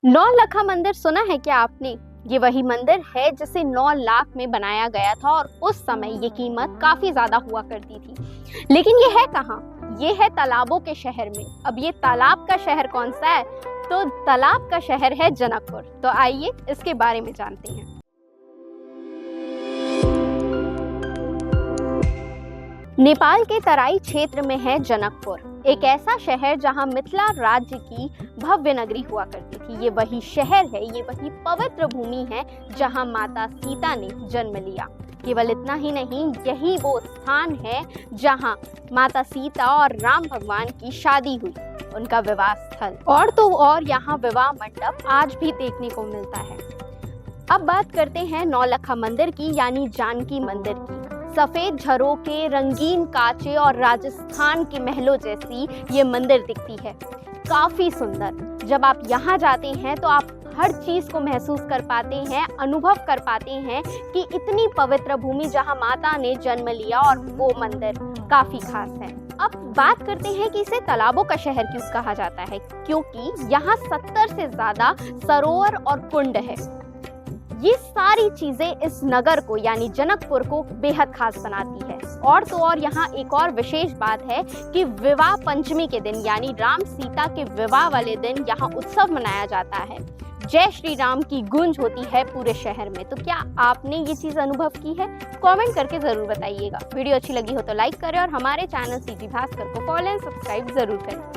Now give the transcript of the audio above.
नौलखा मंदिर सुना है क्या आपने? ये वही मंदिर है जिसे 9 लाख में बनाया गया था और उस समय ये कीमत काफी ज्यादा हुआ करती थी। लेकिन ये है कहाँ? ये है तालाबों के शहर में। अब ये तालाब का शहर कौन सा है? तो तालाब का शहर है जनकपुर। तो आइए इसके बारे में जानते हैं। नेपाल के तराई क्षेत्र में है जनकपुर, एक ऐसा शहर जहां मिथिला राज्य की भव्य नगरी हुआ करती थी। ये वही शहर है, ये वही पवित्र भूमि है जहां माता सीता ने जन्म लिया। केवल इतना ही नहीं, यही वो स्थान है जहां माता सीता और राम भगवान की शादी हुई, उनका विवाह स्थल। और तो और यहाँ विवाह मंडप आज भी देखने को मिलता है। अब बात करते हैं नौलखा मंदिर की, यानी जानकी मंदिर की। सफेद झरोके, रंगीन कांचे और राजस्थान के महलों जैसी ये मंदिर दिखती है, काफी सुंदर। जब आप यहाँ जाते हैं तो आप हर चीज को महसूस कर पाते हैं, अनुभव कर पाते हैं कि इतनी पवित्र भूमि जहाँ माता ने जन्म लिया, और वो मंदिर काफी खास है। अब बात करते हैं कि इसे तालाबों का शहर क्यों कहा जाता है, क्योंकि यहाँ 70 से ज्यादा सरोवर और कुंड है। ये सारी चीजें इस नगर को यानी जनकपुर को बेहद खास बनाती है। और तो और यहाँ एक और विशेष बात है कि विवाह पंचमी के दिन यानी राम सीता के विवाह वाले दिन यहाँ उत्सव मनाया जाता है। जय श्री राम की गूंज होती है पूरे शहर में। तो क्या आपने ये चीज अनुभव की है? कमेंट करके जरूर बताइएगा। वीडियो अच्छी लगी हो तो लाइक करें और हमारे चैनल सीजी भास्कर को फॉलो एंड सब्सक्राइब जरूर करें।